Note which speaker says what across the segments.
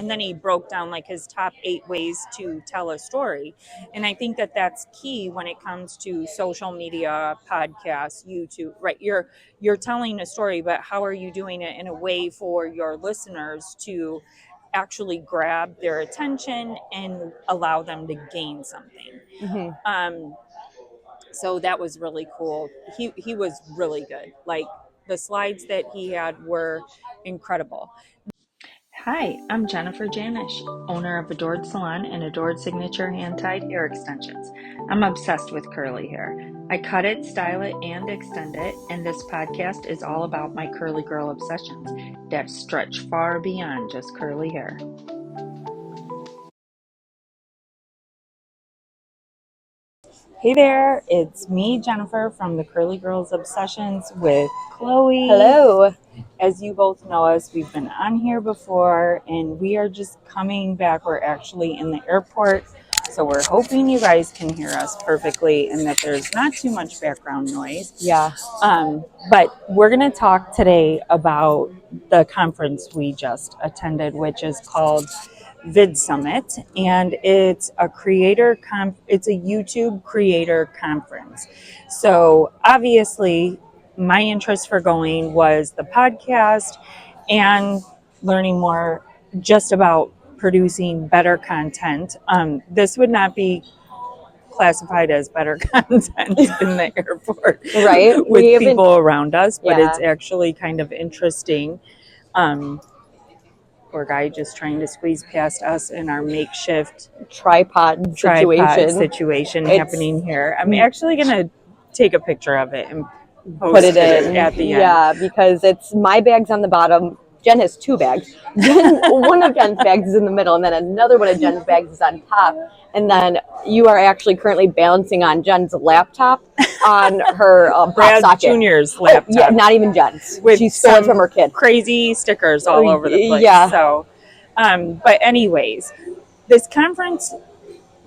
Speaker 1: and then he broke down like his top 8 ways to tell a story. And I think that that's key when it comes to social media, podcasts, YouTube, right? You're telling a story, but how are you doing it in a way for your listeners to actually grab their attention and allow them to gain something? So that was really cool. He was really good. Like the slides that he had were incredible. Hi, I'm Jennifer Janish, owner of Adored Salon and Adored Signature Hand-Tied Hair Extensions. I'm obsessed with curly hair. I cut it, style it, and extend it, and this podcast is all about my curly girl obsessions that stretch far beyond just curly hair. Hey there, it's me, Jennifer, from the Curly Girls Obsessions with Chloe.
Speaker 2: Hello.
Speaker 1: As you both know us, we've been on here before, and we are just coming back. We're actually in the airport, so we're hoping you guys can hear us perfectly and that there's not too much background noise.
Speaker 2: Yeah.
Speaker 1: But we're going to talk today about the conference we just attended, which is called VidSummit, and it's a it's a YouTube creator conference. So obviously my interest for going was the podcast and learning more just about producing better content. This would not be classified as better content in the airport,
Speaker 2: right?
Speaker 1: with people around us, but
Speaker 2: Yeah.
Speaker 1: it's actually kind of interesting. Poor guy just trying to squeeze past us in our makeshift
Speaker 2: tripod
Speaker 1: situation happening here. I'm actually going to take a picture of it and
Speaker 2: put it in
Speaker 1: at the end.
Speaker 2: Yeah, because it's my bag's on the bottom. Jen has 2 bags. One of Jen's bags is in the middle, and then another one of Jen's bags is on top. And then you are actually currently balancing on Jen's laptop on her
Speaker 1: Brad
Speaker 2: socket.
Speaker 1: Jr.'s laptop.
Speaker 2: Yeah, not even Jen's. She stole it from her kid.
Speaker 1: Crazy stickers all over the place.
Speaker 2: Yeah.
Speaker 1: So, but anyways, this conference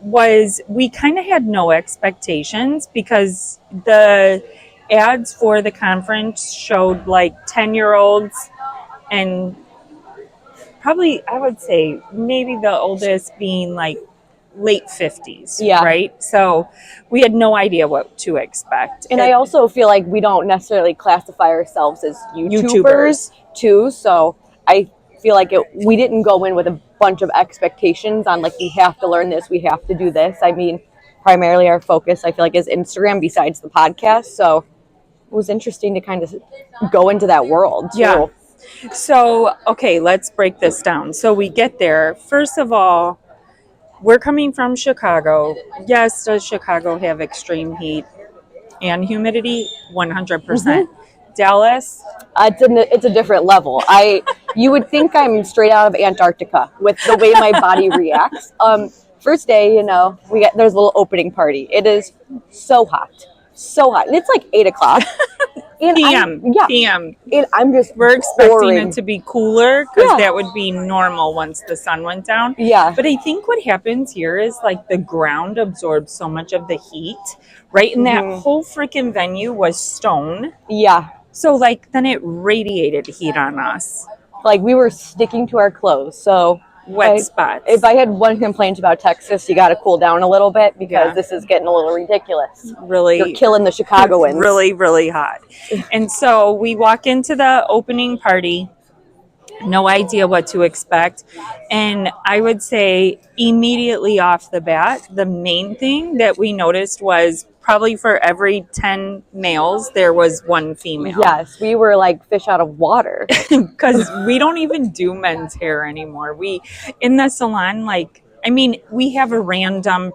Speaker 1: we kind of had no expectations because the ads for the conference showed like 10-year-olds and probably, I would say, maybe the oldest being like late 50s,
Speaker 2: Yeah.
Speaker 1: right? So we had no idea what to expect.
Speaker 2: And I also feel like we don't necessarily classify ourselves as YouTubers too. So I feel like we didn't go in with a bunch of expectations on like, we have to learn this, we have to do this. I mean, primarily our focus, I feel like, is Instagram besides the podcast. So it was interesting to kind of go into that world too.
Speaker 1: Yeah. So, okay, let's break this down. So we get there. First of all, we're coming from Chicago. Yes, does Chicago have extreme heat and humidity? 100%. Dallas?
Speaker 2: It's a different level. You would think I'm straight out of Antarctica with the way my body reacts. First day, there's a little opening party. It is so hot. And it's like 8 o'clock.
Speaker 1: PM.
Speaker 2: And I'm just
Speaker 1: We're expecting it to be cooler because that would be normal once the sun went down.
Speaker 2: Yeah.
Speaker 1: But I think what happens here is like the ground absorbs so much of the heat, right? And that whole freaking venue was stone.
Speaker 2: Yeah.
Speaker 1: So like then it radiated heat on us.
Speaker 2: Like we were sticking to our clothes. So
Speaker 1: wet spots.
Speaker 2: If I had one complaint about Texas, you got to cool down a little bit because this is getting a little ridiculous.
Speaker 1: Really,
Speaker 2: you're killing the Chicagoans.
Speaker 1: Really, really hot. And so we walk into the opening party, no idea what to expect. And I would say immediately off the bat, the main thing that we noticed was probably for every 10 males, there was 1 female.
Speaker 2: Yes, we were like fish out of water.
Speaker 1: Because we don't even do men's hair anymore. In the salon, we have a random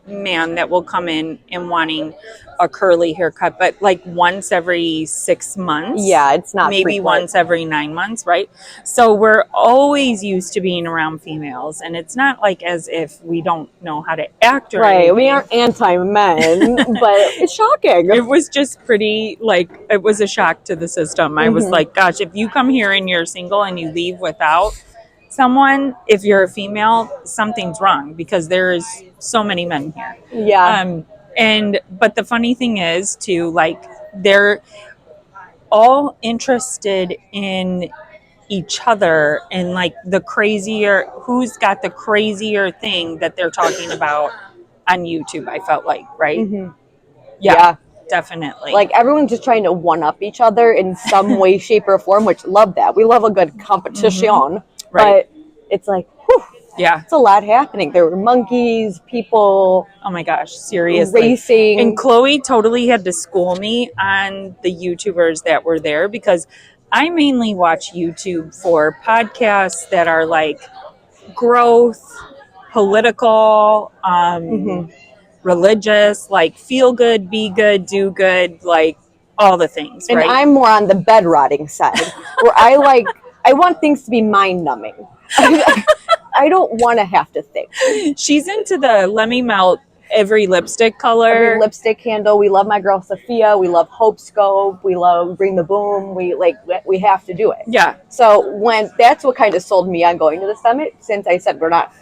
Speaker 1: man that will come in and wanting a curly haircut, but like once every 6 months.
Speaker 2: Yeah, it's not
Speaker 1: maybe
Speaker 2: frequent.
Speaker 1: Once every 9 months, right? So we're always used to being around females, and it's not like as if we don't know how to act or anything.
Speaker 2: We aren't anti-men, but it's shocking.
Speaker 1: It was just pretty, it was a shock to the system. I was like, gosh, if you come here and you're single and you leave without someone, if you're a female, something's wrong because there's so many men here.
Speaker 2: Yeah.
Speaker 1: But the funny thing is too, they're all interested in each other and like who's got the crazier thing that they're talking about on YouTube, I felt like, right?
Speaker 2: Mm-hmm.
Speaker 1: Yeah, definitely.
Speaker 2: Like everyone's just trying to one up each other in some way, shape, or form, which love that. We love a good competition,
Speaker 1: Right.
Speaker 2: but it's like, whew,
Speaker 1: yeah.
Speaker 2: it's a lot happening. There were monkeys, people,
Speaker 1: Oh my gosh, seriously.
Speaker 2: racing.
Speaker 1: And Chloe totally had to school me on the YouTubers that were there because I mainly watch YouTube for podcasts that are like growth, political, religious, like feel good, be good, do good, like all the things,
Speaker 2: And
Speaker 1: right?
Speaker 2: I'm more on the bed rotting side, where I want things to be mind numbing. I don't want to have to think.
Speaker 1: She's into the let me melt every lipstick color.
Speaker 2: Every lipstick handle. We love my girl Sophia. We love Hope Scope. We love Bring the Boom. We have to do it.
Speaker 1: Yeah.
Speaker 2: So that's what kind of sold me on going to the summit, since I said we're not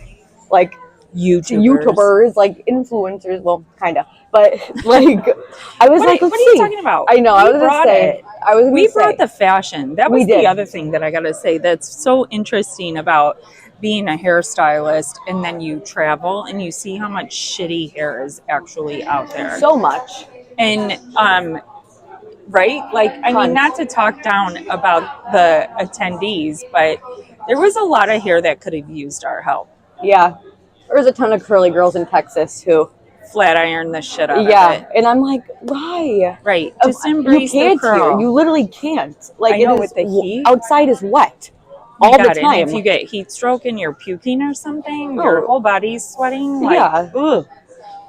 Speaker 2: like YouTubers, like influencers. Well, kind of, but like I was
Speaker 1: what are you talking about?
Speaker 2: I know.
Speaker 1: We brought the fashion. That was the other thing that I got to say that's so interesting about being a hairstylist, and then you travel and you see how much shitty hair is actually out there.
Speaker 2: So much.
Speaker 1: And right? Like, I mean, not to talk down about the attendees, but there was a lot of hair that could have used our help.
Speaker 2: Yeah. There's a ton of curly girls in Texas who
Speaker 1: flat iron the shit out of it.
Speaker 2: Yeah, and I'm like, why?
Speaker 1: Right. Just embrace
Speaker 2: you can't
Speaker 1: the curl.
Speaker 2: Here. You literally can't. Like,
Speaker 1: I know, with the heat.
Speaker 2: Outside is wet all the time.
Speaker 1: And if you get heat stroke and you're puking or something, your whole body's sweating. Like, ugh.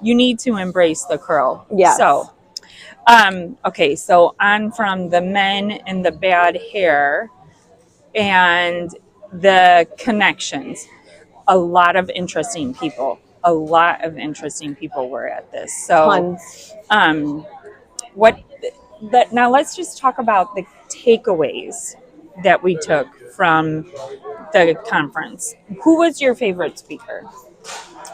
Speaker 1: You need to embrace the curl.
Speaker 2: Yeah.
Speaker 1: So, okay, so on from the men and the bad hair and the connections. A lot of interesting people were at this. So,
Speaker 2: Tons.
Speaker 1: Now let's just talk about the takeaways that we took from the conference. Who was your favorite speaker?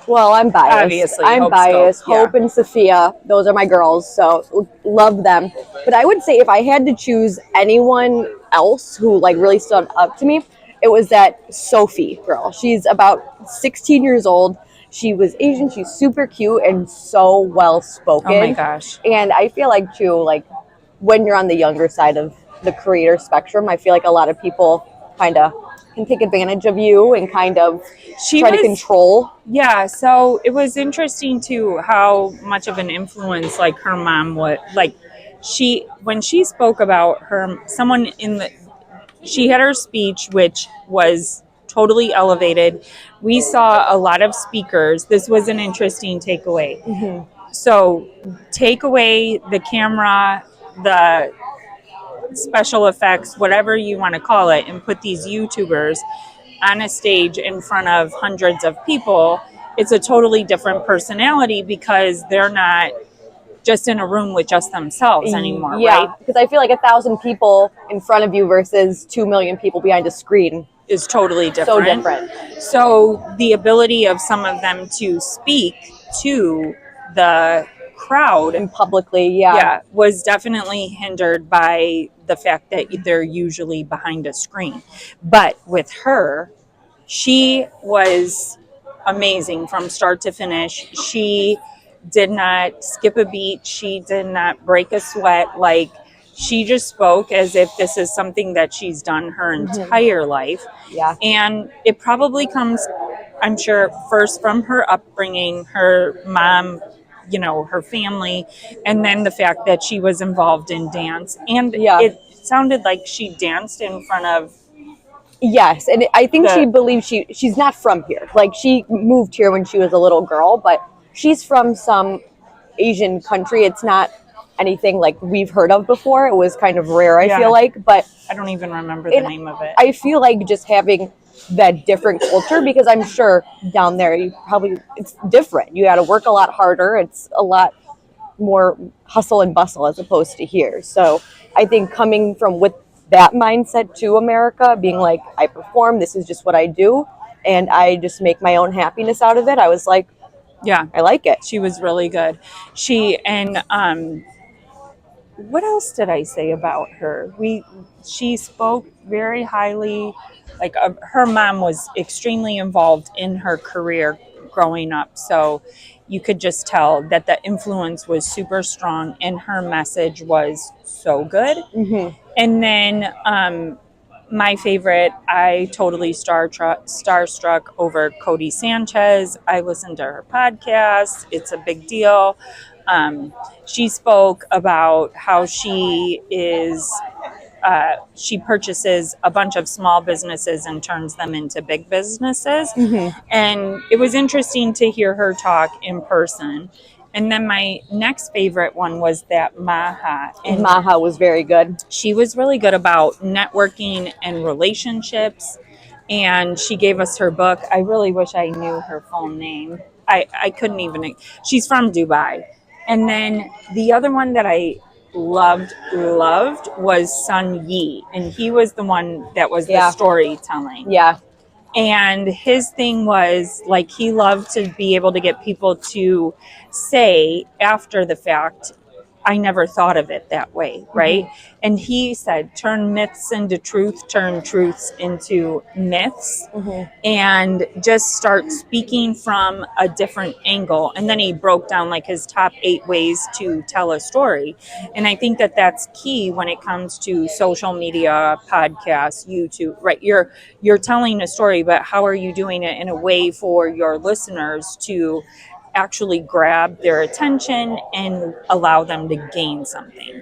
Speaker 2: Well, I'm biased.
Speaker 1: Obviously,
Speaker 2: I'm biased. Hope and Sophia, those are my girls, so love them. But I would say if I had to choose anyone else who like really stood up to me, it was that Sophie girl. She's about 16 years old. She was Asian. She's super cute and so well spoken.
Speaker 1: Oh my gosh.
Speaker 2: And I feel like too, like when you're on the younger side of the creator spectrum, I feel like a lot of people kind of can take advantage of you and kind of try to control.
Speaker 1: Yeah, so it was interesting too how much of an influence like her mom would like. When she spoke about she had her speech, which was totally elevated. We saw a lot of speakers. This was an interesting takeaway.
Speaker 2: Mm-hmm.
Speaker 1: So take away the camera, the special effects, whatever you want to call it, and put these YouTubers on a stage in front of hundreds of people. It's a totally different personality because they're not just in a room with just themselves anymore, right?
Speaker 2: Because I feel like 1,000 people in front of you versus 2 million people behind a screen
Speaker 1: is totally different.
Speaker 2: So different.
Speaker 1: So the ability of some of them to speak to the crowd
Speaker 2: and publicly,
Speaker 1: was definitely hindered by the fact that they're usually behind a screen. But with her, she was amazing from start to finish. She did not skip a beat. She did not break a sweat. Like, she just spoke as if this is something that she's done her entire life.
Speaker 2: Yeah.
Speaker 1: And it probably comes, I'm sure, first from her upbringing, her mom, her family, and then the fact that she was involved in dance. And it sounded like she danced in front of.
Speaker 2: Yes, and I think she believes she's not from here. Like, she moved here when she was a little girl, but she's from some Asian country. It's not anything like we've heard of before. It was kind of rare, I feel like, but
Speaker 1: I don't even remember the name of it.
Speaker 2: I feel like just having that different culture, because I'm sure down there it's different. You got to work a lot harder. It's a lot more hustle and bustle as opposed to here. So I think coming from with that mindset to America, being like, I perform, this is just what I do, and I just make my own happiness out of it, I was like, yeah, I like it.
Speaker 1: She was really good. what else did I say about her? She spoke very highly. Like her mom was extremely involved in her career growing up, so you could just tell that the influence was super strong, and her message was so good. And then my favorite, I totally starstruck over Cody Sanchez. I listened to her podcast. It's a big deal. She spoke about how she purchases a bunch of small businesses and turns them into big businesses. And it was interesting to hear her talk in person. And then my next favorite one was that Maha. And
Speaker 2: Maha was very good.
Speaker 1: she was really good about networking and relationships. And she gave us her book. I really wish I knew her full name. I couldn't even. She's from Dubai. And then the other one that I loved was Sun Yi. And he was the one that was the storytelling.
Speaker 2: Yeah.
Speaker 1: And his thing was like he loved to be able to get people to say after the fact, I never thought of it that way, right? And he said, turn myths into truth, turn truths into myths, and just start speaking from a different angle. And then he broke down like his top 8 ways to tell a story. And I think that that's key when it comes to social media, podcasts, YouTube, right? You're telling a story, but how are you doing it in a way for your listeners to actually grab their attention and allow them to gain something.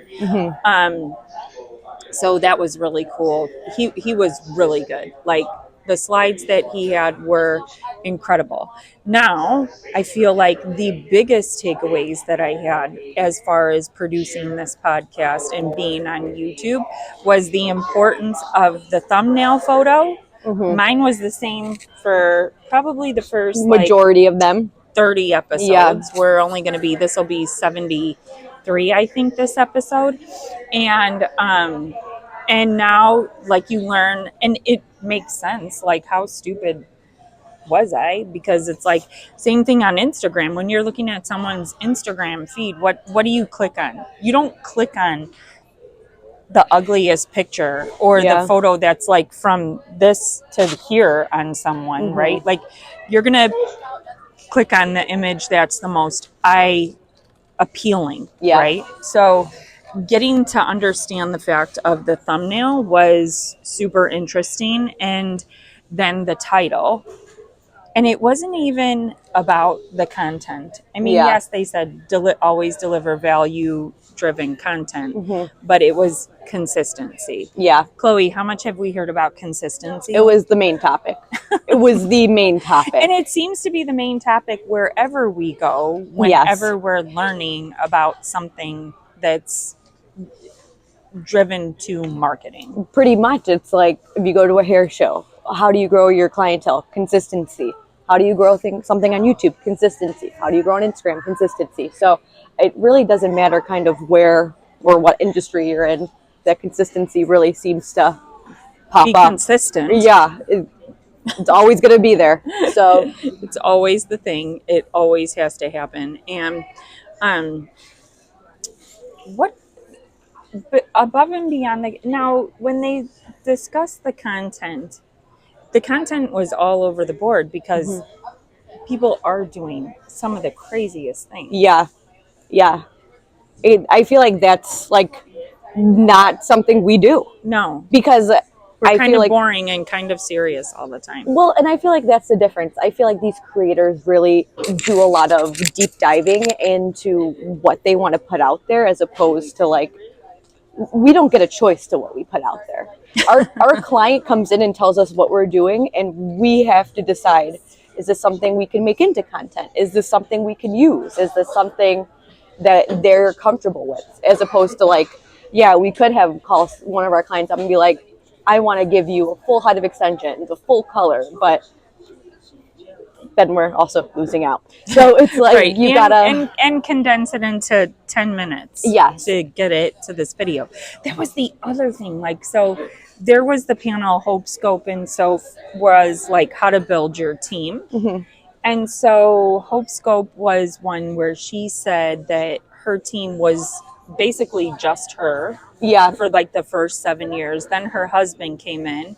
Speaker 1: So that was really cool. He was really good. Like the slides that he had were incredible. Now, I feel like the biggest takeaways that I had as far as producing this podcast and being on YouTube was the importance of the thumbnail photo. Mine was the same for probably the first
Speaker 2: majority of them.
Speaker 1: 30 episodes.
Speaker 2: Yeah.
Speaker 1: We're only going to be, this will be 73, I think, this episode. And now, like, you learn, and it makes sense. Like, how stupid was I? Because it's like, same thing on Instagram. When you're looking at someone's Instagram feed, what do you click on? You don't click on the ugliest picture or the photo that's like from this to here on someone, right? Like, you're going to click on the image that's the most eye appealing, right? So getting to understand the fact of the thumbnail was super interesting. And then the title. And it wasn't even about the content. I mean, yes, they said always deliver value-driven content, but it was consistency.
Speaker 2: Yeah.
Speaker 1: Chloe, how much have we heard about consistency?
Speaker 2: It was the main topic. It was the main topic.
Speaker 1: And it seems to be the main topic wherever we go, whenever we're learning about something that's driven to marketing.
Speaker 2: Pretty much. It's like if you go to a hair show, how do you grow your clientele? Consistency. How do you grow something on YouTube? Consistency. How do you grow on Instagram? Consistency. So it really doesn't matter kind of where or what industry you're in. That consistency really seems to pop
Speaker 1: Be
Speaker 2: up.
Speaker 1: Consistent.
Speaker 2: Yeah. It's always going to be there. So
Speaker 1: it's always the thing. It always has to happen. And what but above and beyond now when they discuss the content was all over the board because people are doing some of the craziest things.
Speaker 2: Yeah. I feel like that's like not something we do.
Speaker 1: No,
Speaker 2: because
Speaker 1: we're kind of boring and kind of serious all the time.
Speaker 2: Well, and I feel like that's the difference. I feel like these creators really do a lot of deep diving into what they want to put out there, as opposed to like, we don't get a choice to what we put out there. Our client comes in and tells us what we're doing, and we have to decide, is this something we can make into content? Is this something we can use? Is this something that they're comfortable with? As opposed to like, yeah, we could have called one of our clients up and be like, I want to give you a full head of extensions, a full color, but then we're also losing out. So it's like,
Speaker 1: right.
Speaker 2: You gotta
Speaker 1: and condense it into 10 minutes.
Speaker 2: Yes.
Speaker 1: To get it to this video. That was the other thing. Like, so there was the panel Hope Scope and Soph was like how to build your team. And so Hope Scope was one where she said that her team was basically just her
Speaker 2: Yeah.
Speaker 1: for like the first 7 years. Then her husband came in,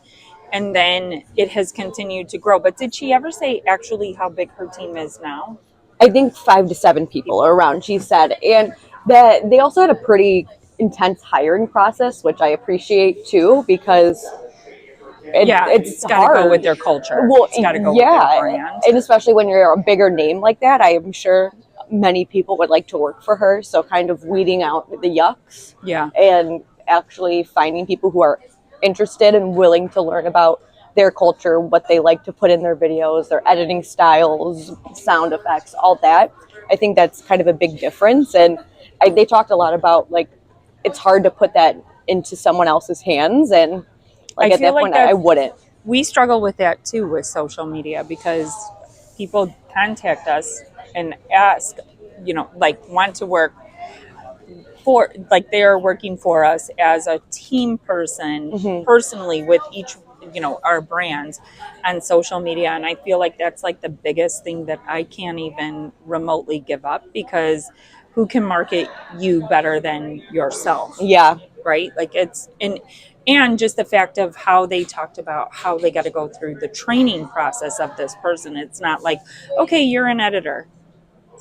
Speaker 1: and then it has continued to grow. But did she ever say actually how big her team is now?
Speaker 2: I think 5 to 7 people around, she said. And that they also had a pretty intense hiring process, which I appreciate too, because it's
Speaker 1: got to
Speaker 2: hard.
Speaker 1: go with their culture.
Speaker 2: Well,
Speaker 1: It's got to go
Speaker 2: yeah,
Speaker 1: with their brand.
Speaker 2: and especially when you're a bigger name like that, I am sure many people would like to work for her. So kind of weeding out the yucks,
Speaker 1: Yeah.
Speaker 2: and actually finding people who are interested and willing to learn about their culture, what they like to put in their videos, their editing styles, sound effects, all that. I think that's kind of a big difference. And they talked a lot about like it's hard to put that into someone else's hands, and like
Speaker 1: I
Speaker 2: at
Speaker 1: feel
Speaker 2: that
Speaker 1: like
Speaker 2: point,
Speaker 1: that
Speaker 2: I wouldn't.
Speaker 1: we struggle with that too with social media, because people contact us and ask, like want to work for, like they are working for us as a team person, personally with each, our brands on social media. And I feel like that's like the biggest thing that I can't even remotely give up, because who can market you better than yourself?
Speaker 2: Yeah.
Speaker 1: Right? Like it's and just the fact of how they talked about how they got to go through the training process of this person. It's not like, okay, you're an editor,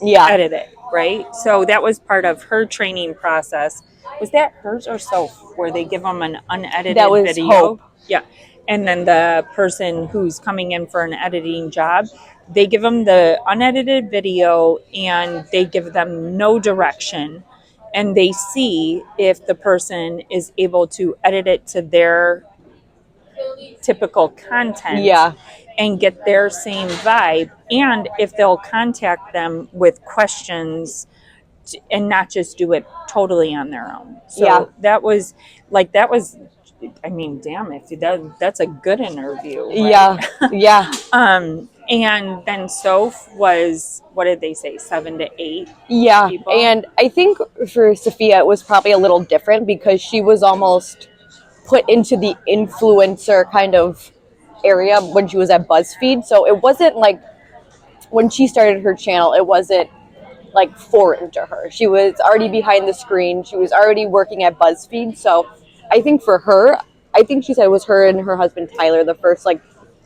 Speaker 2: Yeah.
Speaker 1: edit it, right? So that was part of her training process. Was that hers or Soph, where they give them an unedited
Speaker 2: That was
Speaker 1: video?
Speaker 2: Hope.
Speaker 1: Yeah. And then the person who's coming in for an editing job, they give them the unedited video and they give them no direction. And they see if the person is able to edit it to their typical content,
Speaker 2: Yeah.
Speaker 1: and get their same vibe, and if they'll contact them with questions and not just do it totally on their own. So
Speaker 2: Yeah.
Speaker 1: that was I mean, damn, if that's a good interview, right?
Speaker 2: Yeah. Yeah.
Speaker 1: And then Soph was, what did they say, 7 to 8
Speaker 2: Yeah.
Speaker 1: people?
Speaker 2: And I think for Sophia, it was probably a little different because she was almost put into the influencer kind of area when she was at BuzzFeed. So it wasn't like when she started her channel, it wasn't like foreign to her. She was already behind the screen. She was already working at BuzzFeed. So I think for her, I think she said it was her and her husband Tyler the first like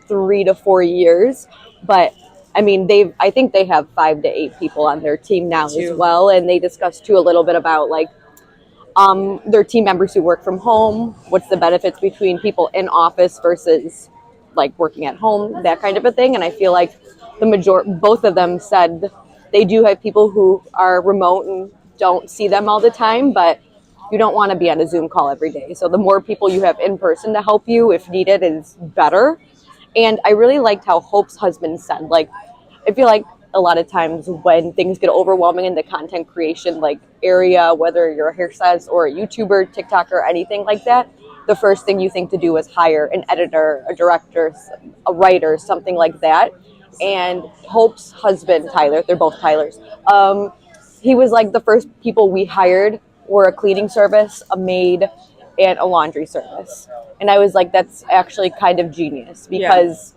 Speaker 2: 3 to 4 years. But I mean, I think they have 5 to 8 people on their team now as well. And they discussed too a little bit about like their team members who work from home, what's the benefits between people in office versus like working at home, that kind of a thing. And I feel like both of them said they do have people who are remote and don't see them all the time, but you don't want to be on a Zoom call every day. So the more people you have in person to help you if needed is better. And I really liked how Hope's husband said, like, I feel like a lot of times when things get overwhelming in the content creation like area, whether you're a hairstylist or a YouTuber, TikToker, anything like that, the first thing you think to do is hire an editor, a director, a writer, something like that. And Hope's husband, Tyler, they're both Tylers, he was like, the first people we hired were a cleaning service, a maid, and a laundry service. And I was like, that's actually kind of genius because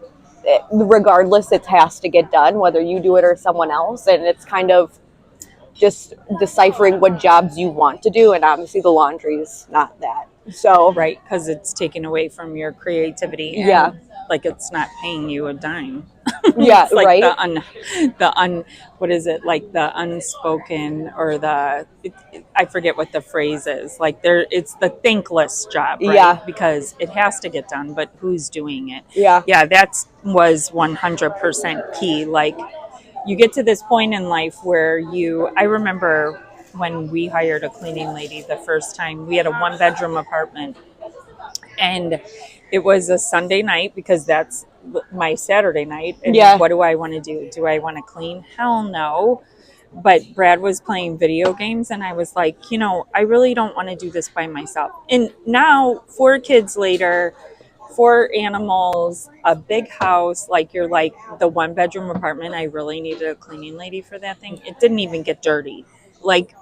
Speaker 2: regardless, it has to get done, whether you do it or someone else. And it's kind of just deciphering what jobs you want to do. And obviously the laundry is not that. So,
Speaker 1: right, because it's taken away from your creativity. And
Speaker 2: yeah.
Speaker 1: like it's not paying you a dime.
Speaker 2: Yeah,
Speaker 1: it's like
Speaker 2: right.
Speaker 1: What is it, like the unspoken, or I forget what the phrase is, like it's the thankless job, right?
Speaker 2: Yeah.
Speaker 1: Because it has to get done, but who's doing it?
Speaker 2: Yeah.
Speaker 1: That was 100% key. Like you get to this point in life where I remember when we hired a cleaning lady the first time. We had a 1-bedroom apartment, and it was a Sunday night because that's my Saturday night. And what do I want to do? Do I want to clean? Hell no. But Brad was playing video games, and I was like, I really don't want to do this by myself. And now, 4 kids later, 4 animals, a big house, like you're like, the 1-bedroom apartment, I really needed a cleaning lady for that thing. It didn't even get dirty. Like,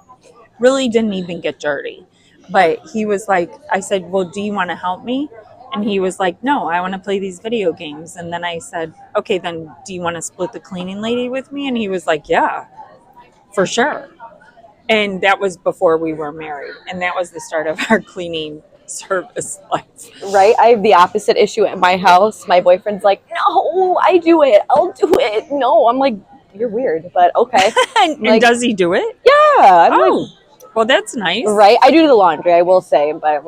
Speaker 1: really didn't even get dirty. But he was like, I said, well, do you want to help me? And he was like, no, I want to play these video games. And then I said, okay, then do you want to split the cleaning lady with me? And he was like, yeah, for sure. And that was before we were married. And that was the start of our cleaning service life.
Speaker 2: Right? I have the opposite issue at my house. My boyfriend's like, no, I do it. I'll do it. No, I'm like, you're weird, but okay.
Speaker 1: And
Speaker 2: like,
Speaker 1: does he do it?
Speaker 2: Yeah. I'm
Speaker 1: Oh, well, that's nice.
Speaker 2: right? I do the laundry, I will say, but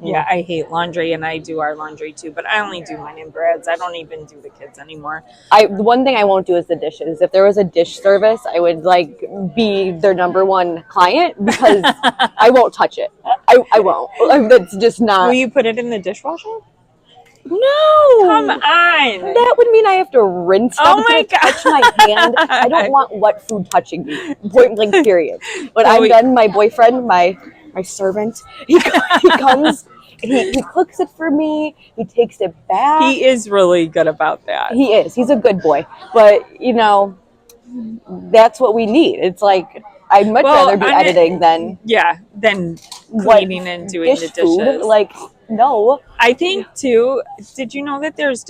Speaker 1: yeah, I hate laundry, and I do our laundry too, but I only do mine and Brad's. I don't even do the kids anymore.
Speaker 2: The one thing I won't do is the dishes. If there was a dish service, I would like be their number one client because I won't touch it. I won't. That's just not.
Speaker 1: Will you put it in the dishwasher?
Speaker 2: No.
Speaker 1: Come on.
Speaker 2: That would mean I have to rinse stuff.
Speaker 1: Oh my
Speaker 2: God. Touch my hand. I don't want wet food touching me. Point blank, period. When I'm done, my boyfriend, my servant, he comes, he cooks it for me. He takes it back.
Speaker 1: He is really good about that.
Speaker 2: He is. He's a good boy. But, you know, that's what we need. It's like, I'd much rather be editing than
Speaker 1: cleaning and doing the dishes.
Speaker 2: Food. Like, no.
Speaker 1: I think too, did you know that there's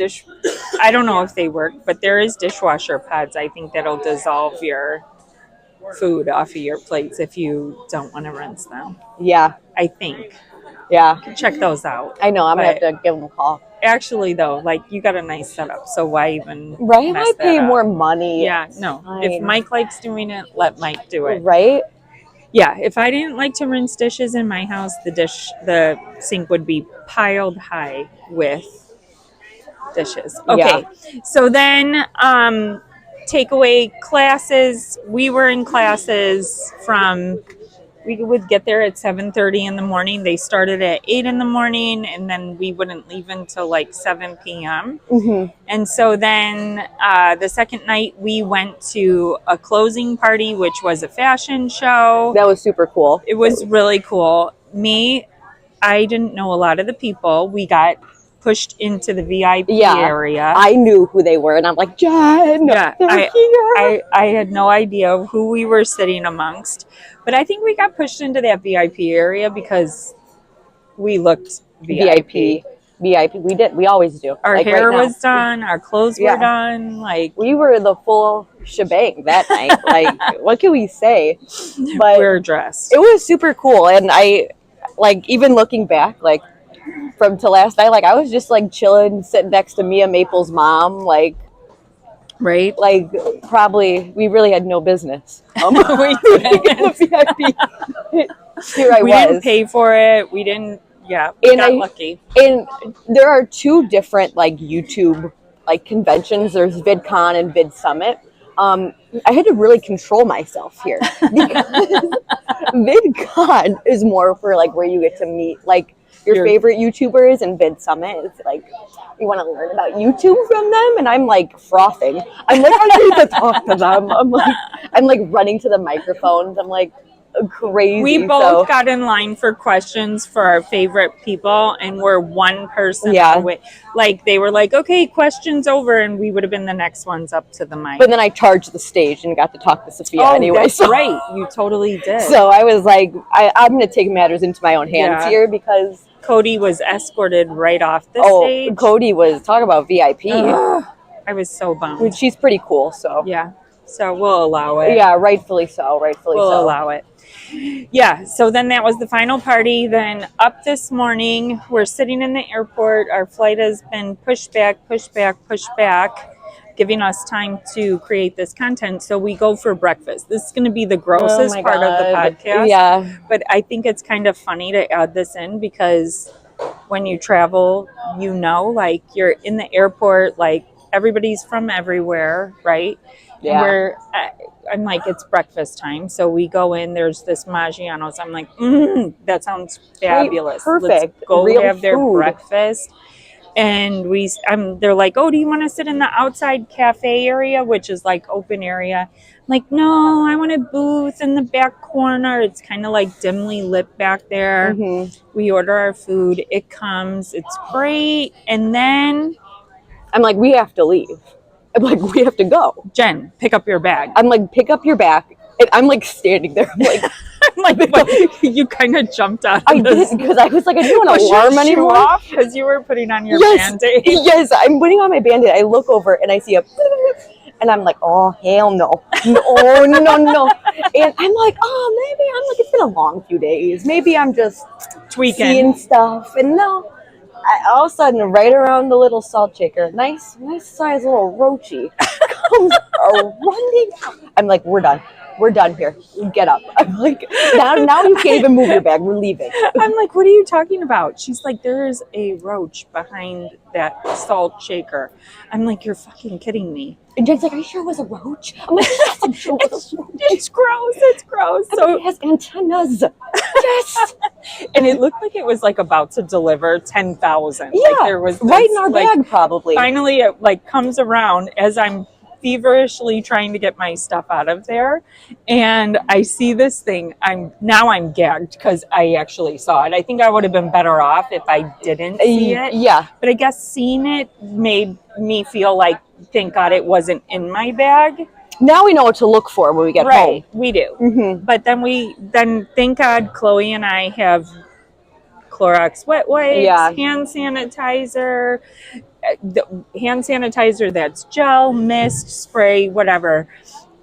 Speaker 1: I don't know if they work, but there is dishwasher pads. I think that'll dissolve your food off of your plates if you don't want to rinse them.
Speaker 2: Yeah.
Speaker 1: I think.
Speaker 2: Yeah.
Speaker 1: Check those out.
Speaker 2: I know. I'm going to have to give them a call.
Speaker 1: Actually, though, like, you got a nice setup, so why even
Speaker 2: Right?
Speaker 1: mess
Speaker 2: I pay
Speaker 1: that
Speaker 2: more
Speaker 1: up?
Speaker 2: money.
Speaker 1: Yeah, no. If Mike likes doing it, let Mike do it.
Speaker 2: Right?
Speaker 1: Yeah, if I didn't like to rinse dishes in my house, the sink would be piled high with dishes. Okay, so then takeaway classes. We were in classes from, we would get there at 7:30 in the morning. They started at 8 in the morning, and then we wouldn't leave until like 7 p.m.
Speaker 2: Mm-hmm.
Speaker 1: And so then the second night we went to a closing party, which was a fashion show.
Speaker 2: That was super cool.
Speaker 1: It was really cool. I didn't know a lot of the people. We got pushed into the VIP area.
Speaker 2: I knew who they were, and I'm like, Jen, they're here.
Speaker 1: I had no idea who we were sitting amongst. But I think we got pushed into that VIP area because we looked VIP.
Speaker 2: We did. We always do.
Speaker 1: Our hair was done. Our clothes were done. Like,
Speaker 2: we were the full shebang that night. Like, what can we say? But
Speaker 1: we were dressed.
Speaker 2: It was super cool. And I, like, even looking back, like, from to last night, like, I was just, like, chilling, sitting next to Mia Maple's mom, like,
Speaker 1: right?
Speaker 2: Like, probably, we really had no business.
Speaker 1: We didn't.
Speaker 2: Here I
Speaker 1: we
Speaker 2: was.
Speaker 1: Didn't pay for it. We didn't. Yeah, we got lucky.
Speaker 2: And there are two different, like, YouTube, like, conventions. There's VidCon and VidSummit. I had to really control myself here because VidCon is more for, like, where you get to meet, like, your favorite YouTubers, and VidSummit is like, you want to learn about YouTube from them, and I'm like frothing. I'm like, I need to talk to them. I'm like running to the microphones. I'm like crazy.
Speaker 1: We both got in line for questions for our favorite people, and we're one person away. Like, they were like, okay, questions over, and we would have been the next ones up to the mic.
Speaker 2: But then I charged the stage and got to talk to Sophia anyway.
Speaker 1: That's right. You totally did.
Speaker 2: So I was like, I'm going to take matters into my own hands here, because
Speaker 1: Cody was escorted right off the stage.
Speaker 2: Cody was, talk about VIP.
Speaker 1: I was so bummed.
Speaker 2: She's pretty cool, so.
Speaker 1: Yeah. So we'll allow it.
Speaker 2: Yeah, rightfully so.
Speaker 1: We'll allow it. Yeah, so then that was the final party. Then up this morning, we're sitting in the airport. Our flight has been pushed back, giving us time to create this content. So we go for breakfast. This is going to be the grossest part of the podcast.
Speaker 2: Yeah.
Speaker 1: But I think it's kind of funny to add this in, because when you travel, you know, like, you're in the airport, like, everybody's from everywhere, right?
Speaker 2: Yeah.
Speaker 1: I'm like, it's breakfast time. So we go in, there's this Maggiano's. I'm like, that sounds fabulous.
Speaker 2: Perfect.
Speaker 1: Let's go
Speaker 2: Real
Speaker 1: have their
Speaker 2: food.
Speaker 1: Breakfast. And they're like, oh, do you want to sit in the outside cafe area, which is like open area? I'm like, no, I want a booth in the back corner. It's kind of like dimly lit back there.
Speaker 2: Mm-hmm.
Speaker 1: We order our food. It comes. It's great. And then
Speaker 2: I'm like, we have to leave. I'm like, we have to go.
Speaker 1: Jen, pick up your bag.
Speaker 2: I'm like, pick up your bag. And I'm like standing there. I'm like,
Speaker 1: but you kind of jumped out.
Speaker 2: I did, because I was like, I didn't want to alarm anyone.
Speaker 1: Because you were putting on your Band-Aid.
Speaker 2: Yes, I'm putting on my Band-Aid. I look over and I see and I'm like, oh, hell no. No. And I'm like, oh, maybe a long few days. Maybe I'm just
Speaker 1: Tweaking.
Speaker 2: seeing stuff. And no, all of a sudden, right around the little salt shaker, nice size little roachy comes running. I'm like, we're done. We're done here. Get up. I'm like, now you can't even move your bag. We're leaving.
Speaker 1: I'm like, what are you talking about? She's like, there is a roach behind that salt shaker. I'm like, you're fucking kidding me.
Speaker 2: And Jen's like, are you sure it was a roach? I'm like, yes, I'm sure it was a roach.
Speaker 1: It's gross. It's gross.
Speaker 2: So it has antennas. Yes.
Speaker 1: And it looked like it was like about to deliver 10,000.
Speaker 2: Yeah,
Speaker 1: like there was this,
Speaker 2: right in our bag, probably.
Speaker 1: Finally, it like comes around as I'm feverishly trying to get my stuff out of there, and I see this thing. I'm gagged because I actually saw it. I think I would have been better off if I didn't see it.
Speaker 2: Yeah,
Speaker 1: but I guess seeing it made me feel like, thank God it wasn't in my bag.
Speaker 2: Now we know what to look for when we get home.
Speaker 1: We do.
Speaker 2: Mm-hmm.
Speaker 1: But then thank God Chloe and I have Clorox wet wipes, hand sanitizer, hand sanitizer that's gel, mist, spray, whatever.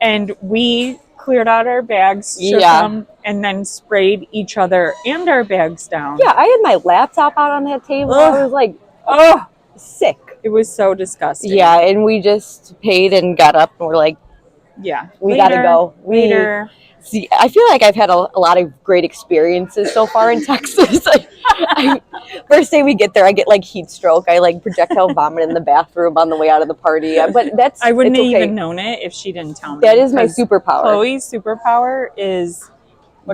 Speaker 1: And we cleared out our bags, shook them, and then sprayed each other and our bags down.
Speaker 2: Yeah, I had my laptop out on that table.
Speaker 1: Ugh.
Speaker 2: I was like, sick.
Speaker 1: It was so disgusting.
Speaker 2: Yeah, and we just paid and got up and we're like, we gotta go.
Speaker 1: Later.
Speaker 2: See, I feel like I've had a lot of great experiences so far in Texas. First day we get there, I get like heat stroke. I like projectile vomit in the bathroom on the way out of the party. But
Speaker 1: I wouldn't have even known it if she didn't tell me.
Speaker 2: That is my superpower.
Speaker 1: Chloe's superpower is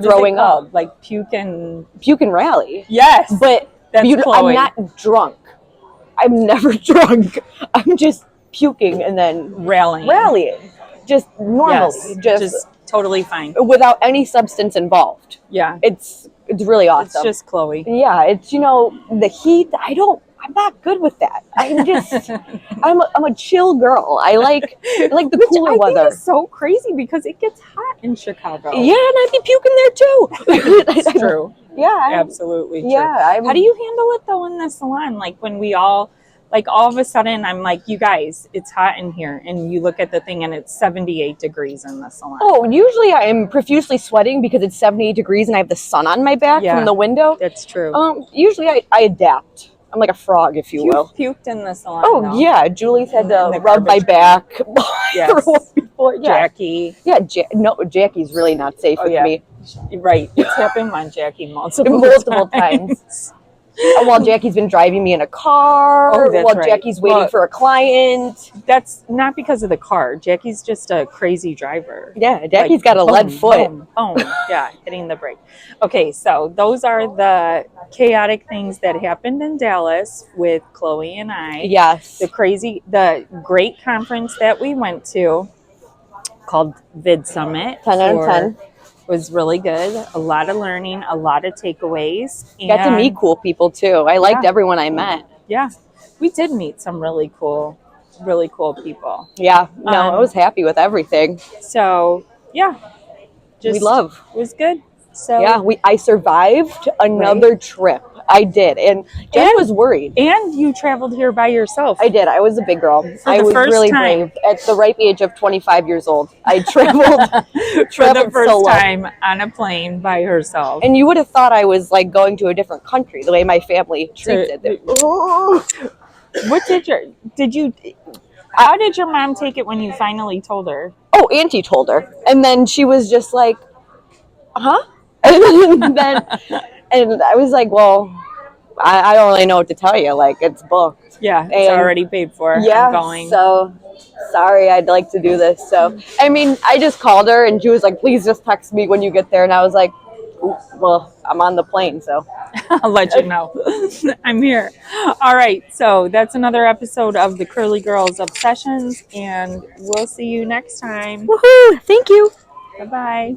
Speaker 2: throwing up,
Speaker 1: like puke and
Speaker 2: rally.
Speaker 1: Yes,
Speaker 2: but
Speaker 1: that's Chloe.
Speaker 2: I'm not drunk. I'm never drunk. I'm just puking and then rallying, just normally, just
Speaker 1: totally fine
Speaker 2: without any substance involved.
Speaker 1: Yeah,
Speaker 2: it's really awesome.
Speaker 1: It's just Chloe.
Speaker 2: Yeah, it's the heat. I'm not good with that. I'm just I'm a chill girl. I like the cooler weather.
Speaker 1: I think it's so crazy because it gets hot in Chicago.
Speaker 2: Yeah, and I'd be puking there too.
Speaker 1: It's true.
Speaker 2: Yeah,
Speaker 1: absolutely true.
Speaker 2: Yeah.
Speaker 1: How do you handle it though in the salon? Like when we all of a sudden I'm like, you guys, it's hot in here, and you look at the thing and it's 78 degrees in the salon.
Speaker 2: Oh, usually I am profusely sweating because it's 78 degrees and I have the sun on my back from the window.
Speaker 1: That's true.
Speaker 2: Usually I adapt. I'm like a frog, if you will.
Speaker 1: Puked in the salon.
Speaker 2: Oh, though. Yeah. Julie's had to rub my back.
Speaker 1: Yes.
Speaker 2: Before. Yeah.
Speaker 1: Jackie.
Speaker 2: Yeah, Jackie's really not safe with me.
Speaker 1: Right. It's happened on Jackie multiple
Speaker 2: times. While Jackie's been driving me in a car, while Jackie's waiting for a client.
Speaker 1: That's not because of the car. Jackie's just a crazy driver.
Speaker 2: Yeah, Jackie's got a lead foot.
Speaker 1: Boom. Yeah, hitting the brake. Okay, so those are the chaotic things that happened in Dallas with Chloe and I.
Speaker 2: Yes.
Speaker 1: The great conference that we went to called VidSummit.
Speaker 2: 10 out of 10.
Speaker 1: Was really good. A lot of learning, a lot of takeaways.
Speaker 2: Got to meet cool people too. I liked everyone I met.
Speaker 1: Yeah, we did meet some really cool people.
Speaker 2: Yeah, no, I was happy with everything.
Speaker 1: So yeah,
Speaker 2: we love.
Speaker 1: It was good. So
Speaker 2: yeah, I survived another trip. I did, and Jen was worried.
Speaker 1: And you traveled here by yourself.
Speaker 2: I did. I was a big girl. I was really brave. At the ripe age of 25 years old, I traveled
Speaker 1: for the first time on a plane by herself.
Speaker 2: And you would have thought I was like going to a different country, the way my family treats it.
Speaker 1: How did your mom take it when you finally told her?
Speaker 2: Oh, Auntie told her, and then she was just like, "Huh?" And I was like, well, I don't really know what to tell you. Like, it's booked.
Speaker 1: Yeah, it's already paid for.
Speaker 2: Yeah,
Speaker 1: I'm going.
Speaker 2: So, sorry, I'd like to do this. So, I mean, I just called her, and she was like, please just text me when you get there. And I was like, well, I'm on the plane, so.
Speaker 1: I'll let you know. I'm here. All right, so that's another episode of the Curly Girls Obsessions, and we'll see you next time.
Speaker 2: Woohoo! Thank you.
Speaker 1: Bye-bye.